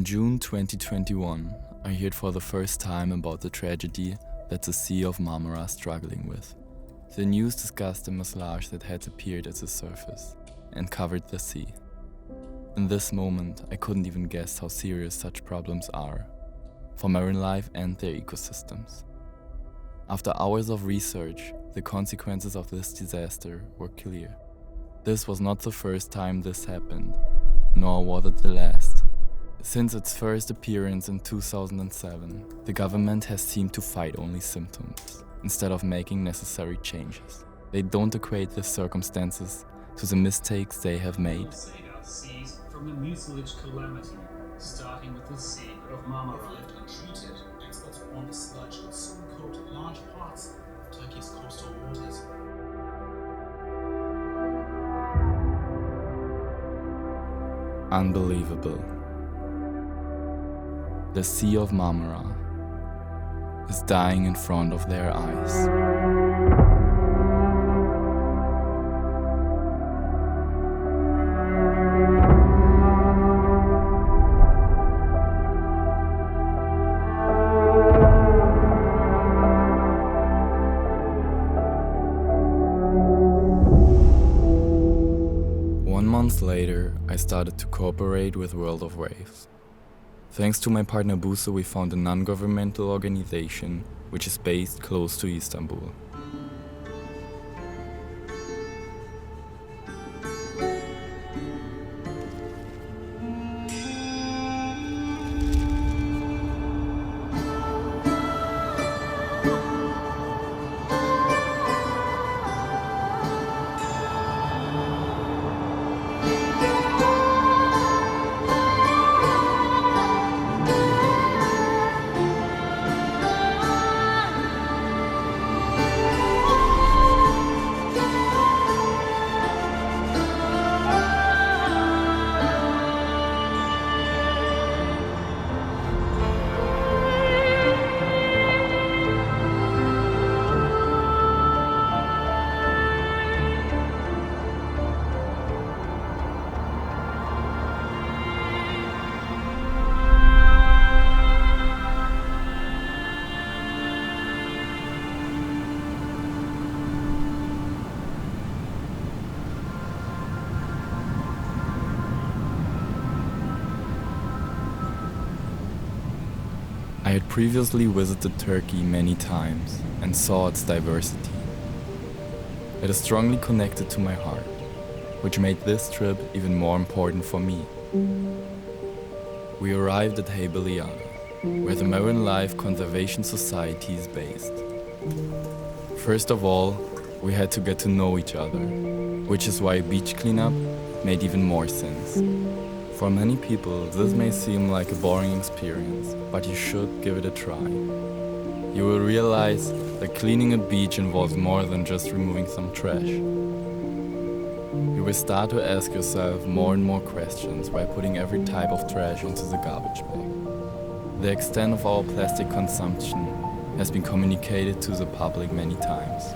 In June 2021, I heard for the first time about the tragedy that the Sea of Marmara is struggling with. The news discussed the mucilage that had appeared at the surface and covered the sea. In this moment, I couldn't even guess how serious such problems are for marine life and their ecosystems. After hours of research, the consequences of this disaster were clear. This was not the first time this happened, nor was it the last. Since its first appearance in 2007, the government has seemed to fight only symptoms, instead of making necessary changes. They don't equate the circumstances to the mistakes they have made. Seas from the mucilage calamity, starting with the Sea of Marmara. If left untreated, experts warn the sludge will soon coat large parts of Turkey's coastal waters. Unbelievable. The Sea of Marmara is dying in front of their eyes. One month later, I started to cooperate with World of Waves. Thanks to my partner Buse, we found a non-governmental organization which is based close to Istanbul. I had previously visited Turkey many times and saw its diversity. It is strongly connected to my heart, which made this trip even more important for me. We arrived at Heybeliada, where the Marine Life Conservation Society is based. First of all, we had to get to know each other, which is why beach cleanup made even more sense. For many people, this may seem like a boring experience, but you should give it a try. You will realize that cleaning a beach involves more than just removing some trash. You will start to ask yourself more and more questions by putting every type of trash into the garbage bag. The extent of our plastic consumption has been communicated to the public many times.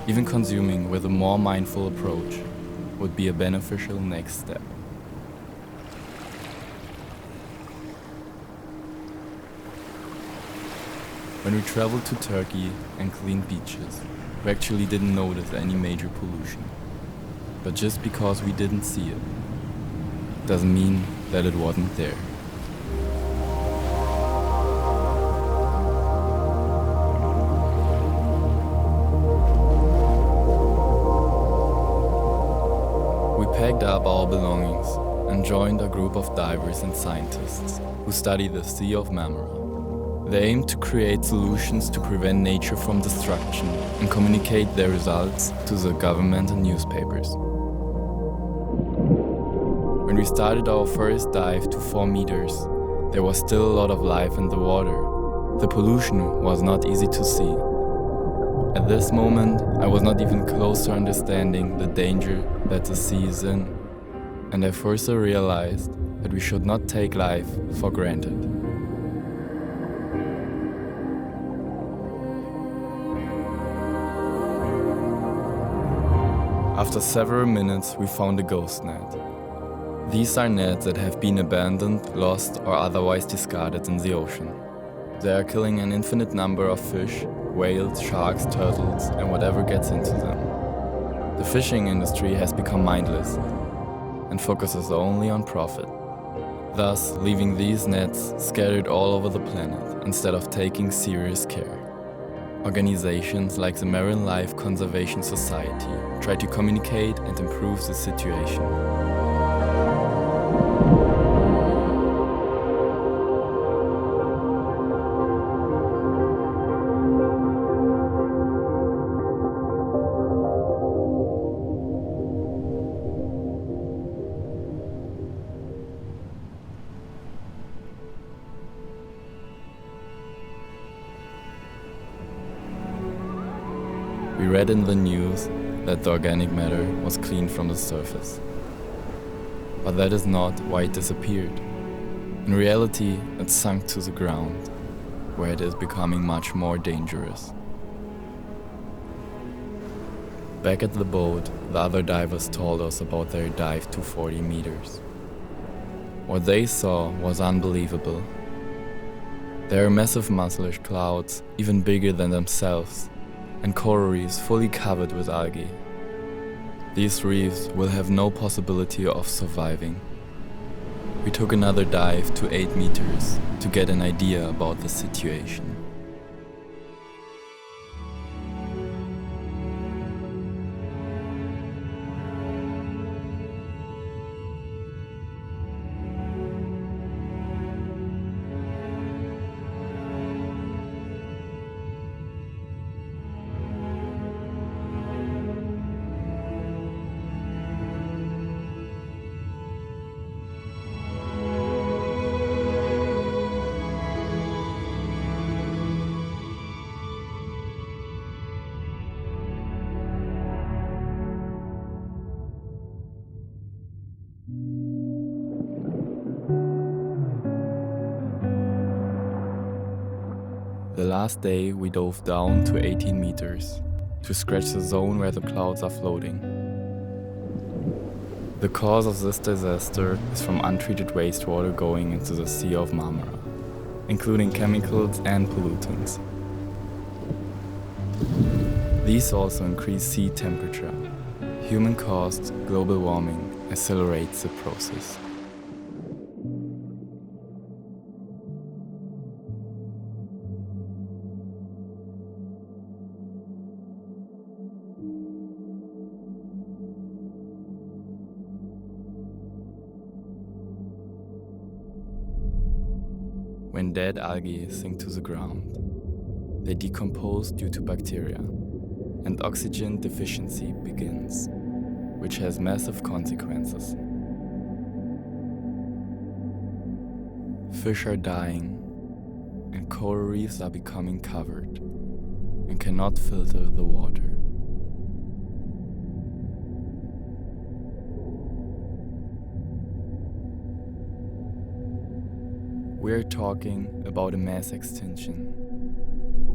Even consuming with a more mindful approach would be a beneficial next step. When we traveled to Turkey and cleaned beaches, we actually didn't notice any major pollution. But just because we didn't see it, doesn't mean that it wasn't there. We packed up our belongings and joined a group of divers and scientists who study the Sea of Marmara. They aim to create solutions to prevent nature from destruction and communicate their results to the government and newspapers. When we started our first dive to 4 meters, there was still a lot of life in the water. The pollution was not easy to see. At this moment, I was not even close to understanding the danger that the sea is in, and I first realized that we should not take life for granted. After several minutes, we found a ghost net. These are nets that have been abandoned, lost, or otherwise discarded in the ocean. They are killing an infinite number of fish, whales, sharks, turtles, and whatever gets into them. The fishing industry has become mindless and focuses only on profit, thus leaving these nets scattered all over the planet instead of taking serious care. Organizations like the Marine Life Conservation Society try to communicate and improve the situation. We read in the news that the organic matter was cleaned from the surface. But that is not why it disappeared. In reality, it sunk to the ground, where it is becoming much more dangerous. Back at the boat, the other divers told us about their dive to 40 meters. What they saw was unbelievable. There are massive musselish clouds, even bigger than themselves, and coral reefs fully covered with algae. These reefs will have no possibility of surviving. We took another dive to 8 meters to get an idea about the situation. The last day we dove down to 18 meters to scratch the zone where the clouds are floating. The cause of this disaster is from untreated wastewater going into the Sea of Marmara, including chemicals and pollutants. These also increase sea temperature. Human-caused global warming accelerates the process. When dead algae sink to the ground, they decompose due to bacteria, and oxygen deficiency begins, which has massive consequences. Fish are dying, and coral reefs are becoming covered and cannot filter the water. We are talking about a mass extinction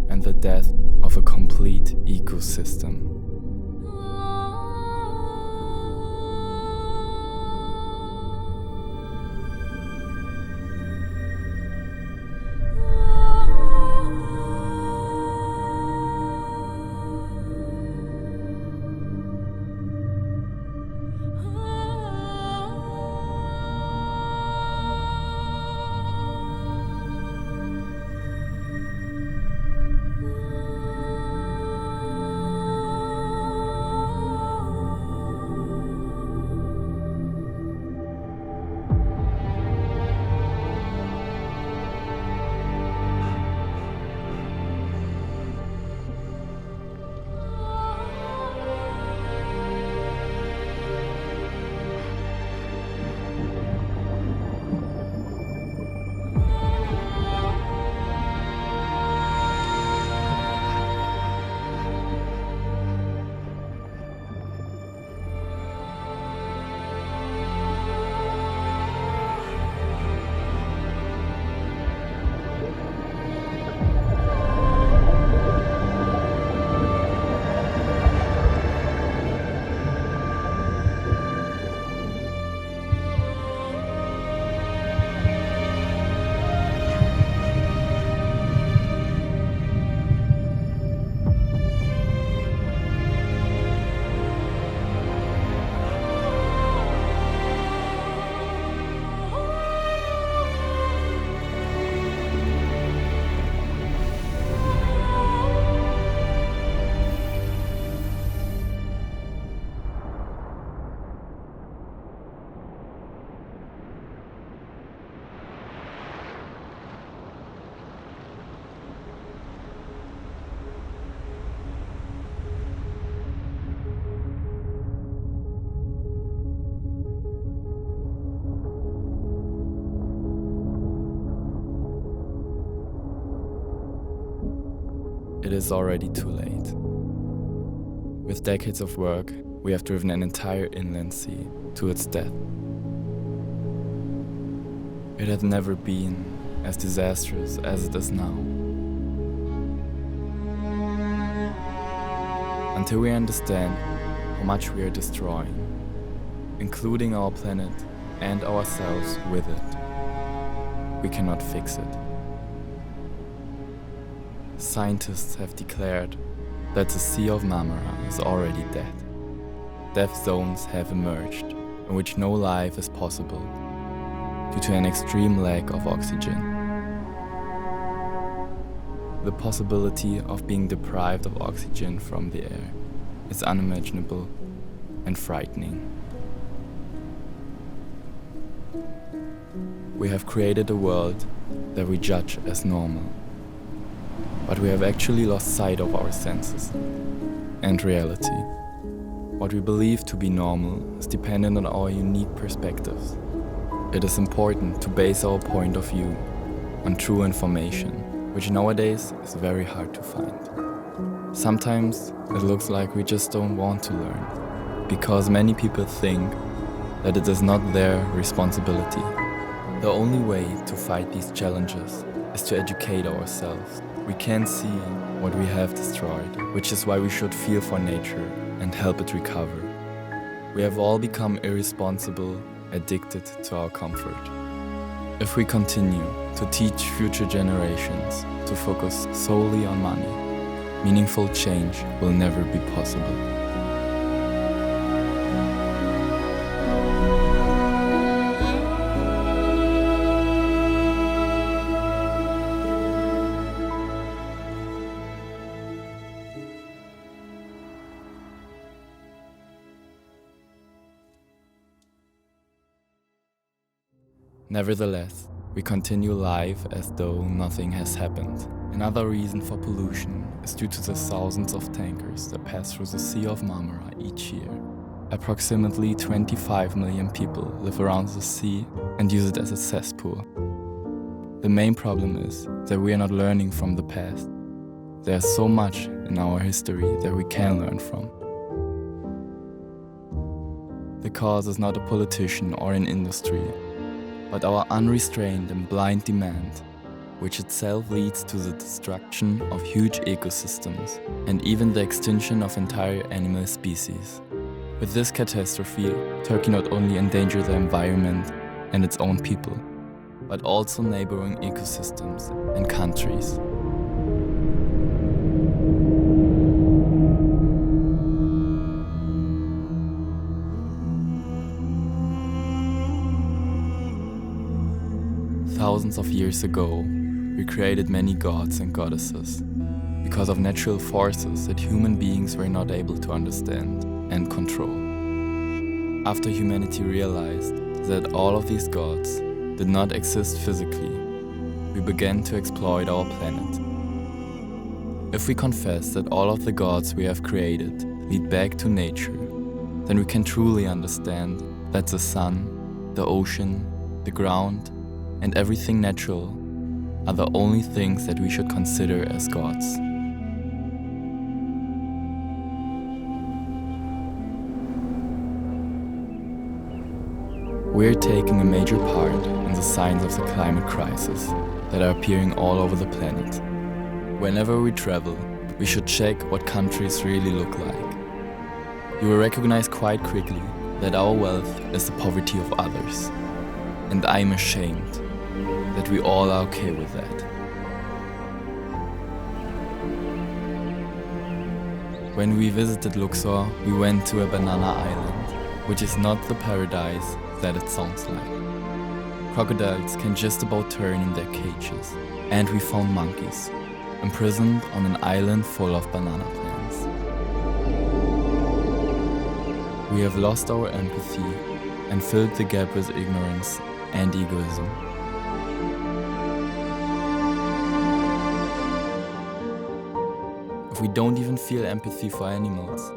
and the death of a complete ecosystem. it is already too late. With decades of work, we have driven an entire inland sea to its death. It had never been as disastrous as it is now. Until we understand how much we are destroying, including our planet and ourselves with it, we cannot fix it. Scientists have declared that the Sea of Marmara is already dead. Death zones have emerged in which no life is possible due to an extreme lack of oxygen. The possibility of being deprived of oxygen from the air is unimaginable and frightening. We have created a world that we judge as normal, but we have actually lost sight of our senses and reality. What we believe to be normal is dependent on our unique perspectives. It is important to base our point of view on true information, which nowadays is very hard to find. Sometimes it looks like we just don't want to learn, because many people think that it is not their responsibility. The only way to fight these challenges is to educate ourselves. We can't see what we have destroyed, which is why we should feel for nature and help it recover. We have all become irresponsible, addicted to our comfort. If we continue to teach future generations to focus solely on money, meaningful change will never be possible. Nevertheless, we continue life as though nothing has happened. Another reason for pollution is due to the thousands of tankers that pass through the Sea of Marmara each year. Approximately 25 million people live around the sea and use it as a cesspool. The main problem is that we are not learning from the past. There's so much in our history that we can learn from. The cause is not a politician or an industry, but our unrestrained and blind demand, which itself leads to the destruction of huge ecosystems and even the extinction of entire animal species. With this catastrophe, Turkey not only endangered the environment and its own people, but also neighboring ecosystems and countries. Thousands of years ago, we created many gods and goddesses because of natural forces that human beings were not able to understand and control. After humanity realized that all of these gods did not exist physically, we began to exploit our planet. If we confess that all of the gods we have created lead back to nature, then we can truly understand that the sun, the ocean, the ground, and everything natural are the only things that we should consider as gods. We're taking a major part in the signs of the climate crisis that are appearing all over the planet. Whenever we travel, we should check what countries really look like. You will recognize quite quickly that our wealth is the poverty of others. And I'm ashamed that we all are okay with that. When we visited Luxor, we went to a banana island, which is not the paradise that it sounds like. Crocodiles can just about turn in their cages, and we found monkeys, imprisoned on an island full of banana plants. We have lost our empathy and filled the gap with ignorance and egoism. If we don't even feel empathy for animals,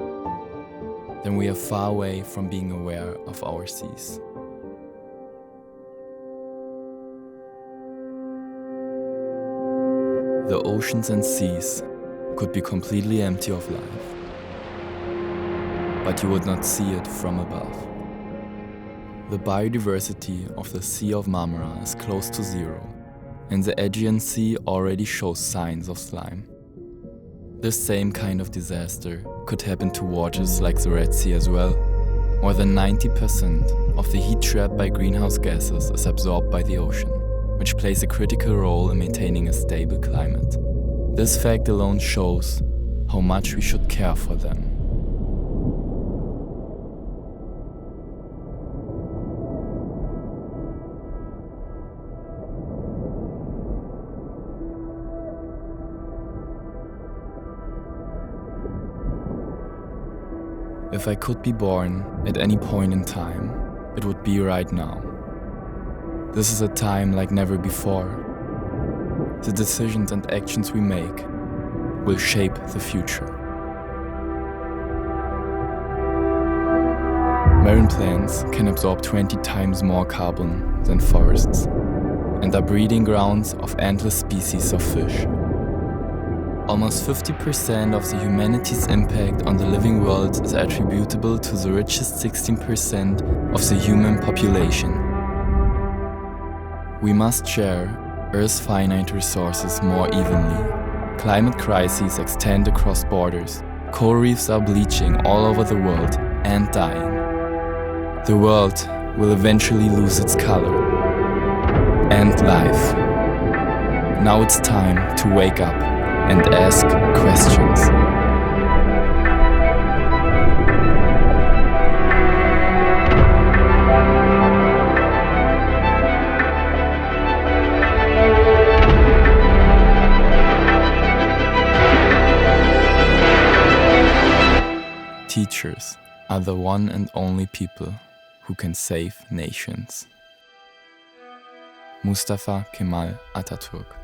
then we are far away from being aware of our seas. The oceans and seas could be completely empty of life, but you would not see it from above. The biodiversity of the Sea of Marmara is close to zero, and the Aegean Sea already shows signs of slime. This same kind of disaster could happen to waters like the Red Sea as well. More than 90% of the heat trapped by greenhouse gases is absorbed by the ocean, which plays a critical role in maintaining a stable climate. This fact alone shows how much we should care for them. If I could be born at any point in time, it would be right now. This is a time like never before. The decisions and actions we make will shape the future. Marine plants can absorb 20 times more carbon than forests and are breeding grounds of endless species of fish. Almost 50% of the humanity's impact on the living world is attributable to the richest 16% of the human population. We must share Earth's finite resources more evenly. Climate crises extend across borders. Coral reefs are bleaching all over the world and dying. The world will eventually lose its color and life. Now it's time to wake up and ask questions. Teachers are the one and only people who can save nations. Mustafa Kemal Atatürk.